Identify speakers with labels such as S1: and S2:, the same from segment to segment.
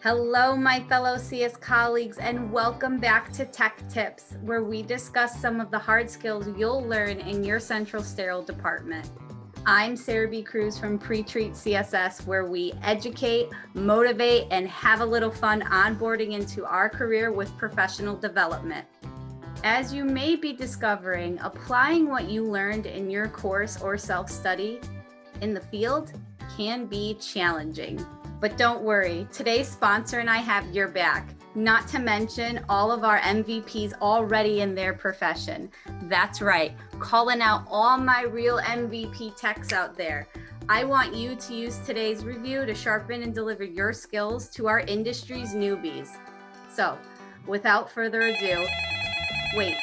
S1: Hello, my fellow CS colleagues, and welcome back to Tech Tips, where we discuss some of the hard skills you'll learn in your Central Sterile department. I'm Sarah B. Cruz from Pre-Treat CSS, where we educate, motivate, and have a little fun onboarding into our career with professional development. As you may be discovering, applying what you learned in your course or self-study in the field can be challenging. But don't worry, today's sponsor and I have your back, not to mention all of our MVPs already in their profession. That's right, calling out all my real MVP techs out there. I want you to use today's review to sharpen and deliver your skills to our industry's newbies. So, without further ado, wait,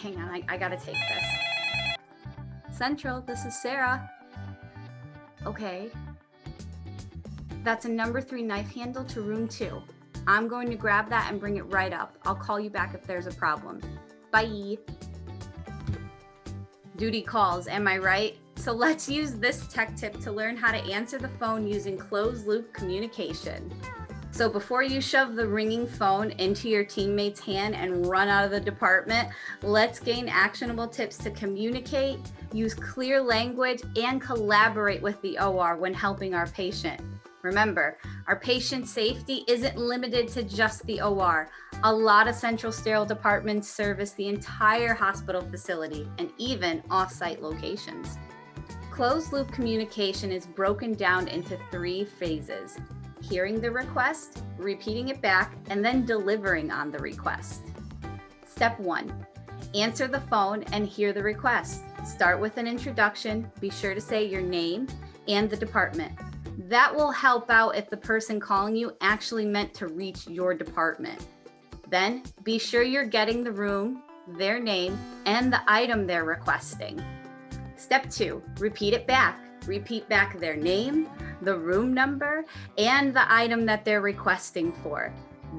S1: hang on, I gotta take this. Central, this is Sarah. Okay. That's a number 3 knife handle to room 2. I'm going to grab that and bring it right up. I'll call you back if there's a problem. Bye. Duty calls, am I right? So let's use this tech tip to learn how to answer the phone using closed loop communication. So before you shove the ringing phone into your teammate's hand and run out of the department, let's gain actionable tips to communicate, use clear language, and collaborate with the OR when helping our patient. Remember, our patient safety isn't limited to just the OR. A lot of Central Sterile departments service the entire hospital facility and even off-site locations. Closed loop communication is broken down into 3 phases: hearing the request, repeating it back, and then delivering on the request. Step 1, answer the phone and hear the request. Start with an introduction. Be sure to say your name and the department. That will help out if the person calling you actually meant to reach your department. Then be sure you're getting the room, their name, and the item they're requesting. Step 2, repeat it back. Repeat back their name, the room number, and the item that they're requesting for.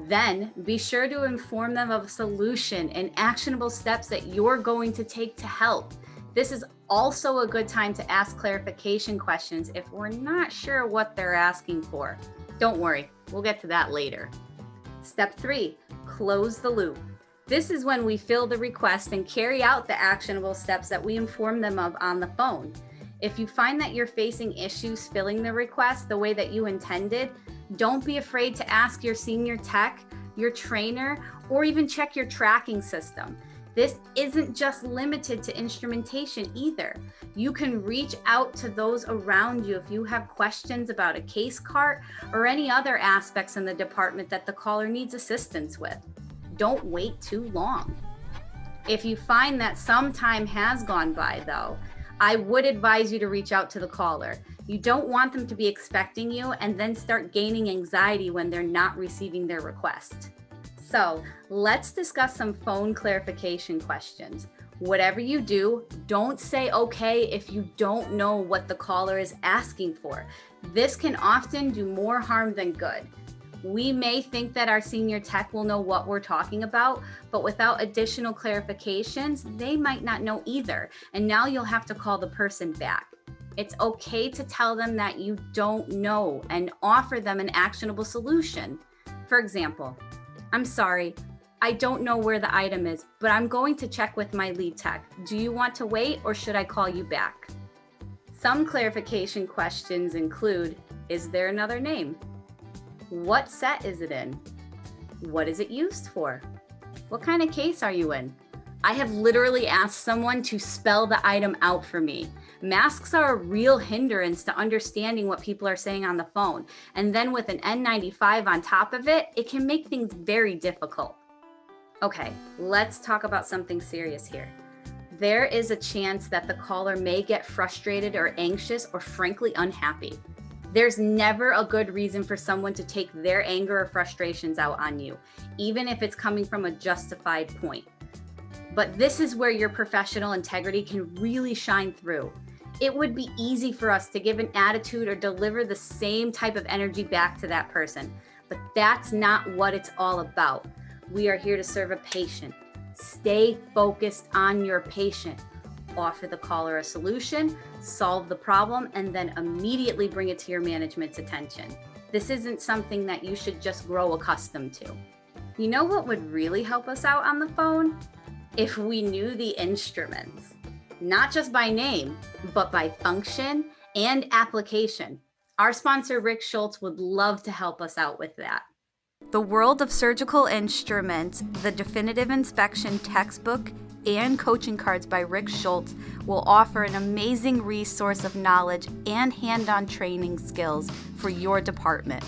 S1: Then be sure to inform them of a solution and actionable steps that you're going to take to help. This is also a good time to ask clarification questions if we're not sure what they're asking for. Don't worry, we'll get to that later. Step 3, close the loop. This is when we fill the request and carry out the actionable steps that we inform them of on the phone. If you find that you're facing issues filling the request the way that you intended, don't be afraid to ask your senior tech, your trainer, or even check your tracking system. This isn't just limited to instrumentation either. You can reach out to those around you if you have questions about a case cart or any other aspects in the department that the caller needs assistance with. Don't wait too long. If you find that some time has gone by though, I would advise you to reach out to the caller. You don't want them to be expecting you and then start gaining anxiety when they're not receiving their request. So let's discuss some phone clarification questions. Whatever you do, don't say okay if you don't know what the caller is asking for. This can often do more harm than good. We may think that our senior tech will know what we're talking about, but without additional clarifications, they might not know either. And now you'll have to call the person back. It's okay to tell them that you don't know and offer them an actionable solution. For example, I'm sorry, I don't know where the item is, but I'm going to check with my lead tech. Do you want to wait or should I call you back? Some clarification questions include, is there another name? What set is it in? What is it used for? What kind of case are you in? I have literally asked someone to spell the item out for me. Masks are a real hindrance to understanding what people are saying on the phone. And then with an N95 on top of it, it can make things very difficult. Okay, let's talk about something serious here. There is a chance that the caller may get frustrated or anxious or frankly unhappy. There's never a good reason for someone to take their anger or frustrations out on you, even if it's coming from a justified point. But this is where your professional integrity can really shine through. It would be easy for us to give an attitude or deliver the same type of energy back to that person, but that's not what it's all about. We are here to serve a patient. Stay focused on your patient. Offer the caller a solution, solve the problem, and then immediately bring it to your management's attention. This isn't something that you should just grow accustomed to. You know what would really help us out on the phone? If we knew the instruments, not just by name, but by function and application. Our sponsor, Rick Schultz, would love to help us out with that. The World of Surgical Instruments, the Definitive Inspection Textbook, and Coaching Cards by Rick Schultz will offer an amazing resource of knowledge and hand-on training skills for your department.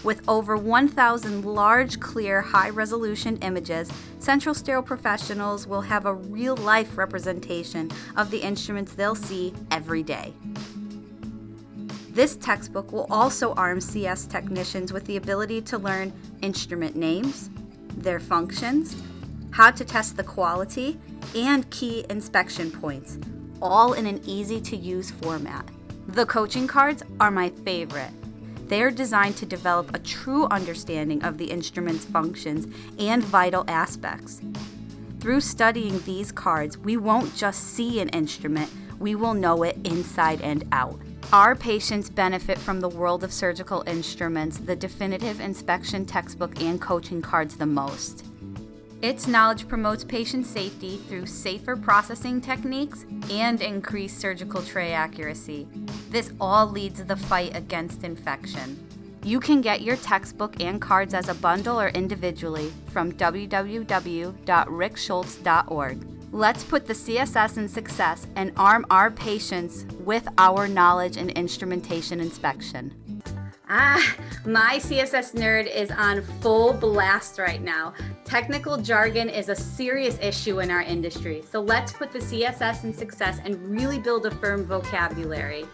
S1: With over 1,000 large, clear, high-resolution images, Central Sterile professionals will have a real-life representation of the instruments they'll see every day. This textbook will also arm CS technicians with the ability to learn instrument names, their functions, how to test the quality, and key inspection points, all in an easy-to-use format. The coaching cards are my favorite. They are designed to develop a true understanding of the instrument's functions and vital aspects. Through studying these cards, we won't just see an instrument, we will know it inside and out. Our patients benefit from the World of Surgical Instruments, the Definitive Inspection Textbook, and Coaching Cards the most. Its knowledge promotes patient safety through safer processing techniques and increased surgical tray accuracy. This all leads the fight against infection. You can get your textbook and cards as a bundle or individually from www.rickschultz.org. Let's put the CSS in success and arm our patients with our knowledge and instrumentation inspection. My CSS nerd is on full blast right now. Technical jargon is a serious issue in our industry, so let's put the CSS in success and really build a firm vocabulary.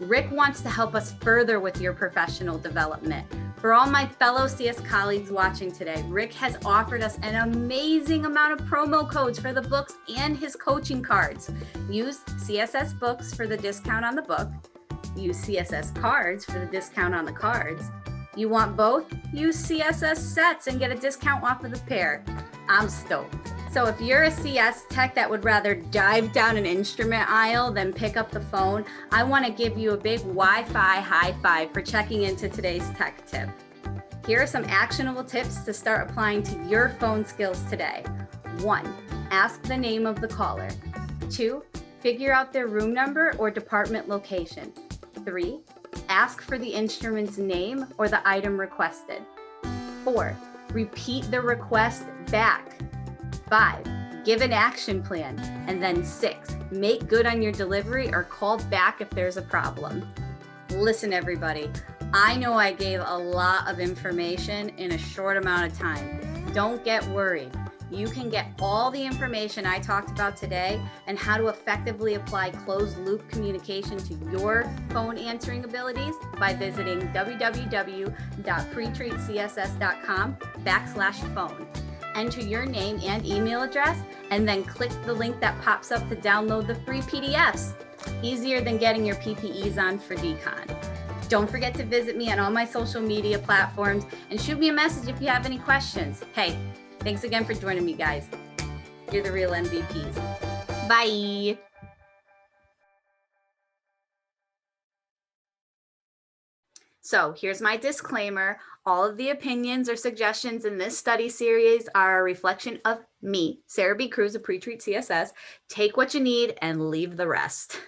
S1: Rick wants to help us further with your professional development. For all my fellow CS colleagues watching today, Rick has offered us an amazing amount of promo codes for the books and his coaching cards. Use CSS books for the discount on the book. Use CSS cards for the discount on the cards. You want both? Use CSS sets and get a discount off of the pair. I'm stoked. So if you're a CS tech that would rather dive down an instrument aisle than pick up the phone, I want to give you a big Wi-Fi high five for checking into today's tech tip. Here are some actionable tips to start applying to your phone skills today. 1. Ask the name of the caller. 2. Figure out their room number or department location. 3. Ask for the instrument's name or the item requested. 4. Repeat the request back. 5. Give an action plan. And then 6. Make good on your delivery or call back if there's a problem. Listen, everybody, I know I gave a lot of information in a short amount of time. Don't get worried. You can get all the information I talked about today and how to effectively apply closed loop communication to your phone answering abilities by visiting www.pretreatcss.com/phone. Enter your name and email address and then click the link that pops up to download the free PDFs. Easier than getting your PPEs on for decon. Don't forget to visit me on all my social media platforms and shoot me a message if you have any questions. Hey, thanks again for joining me, guys. You're the real MVPs. Bye. So here's my disclaimer. All of the opinions or suggestions in this study series are a reflection of me, Sarah B. Cruz of Pre-Treat CSS. Take what you need and leave the rest.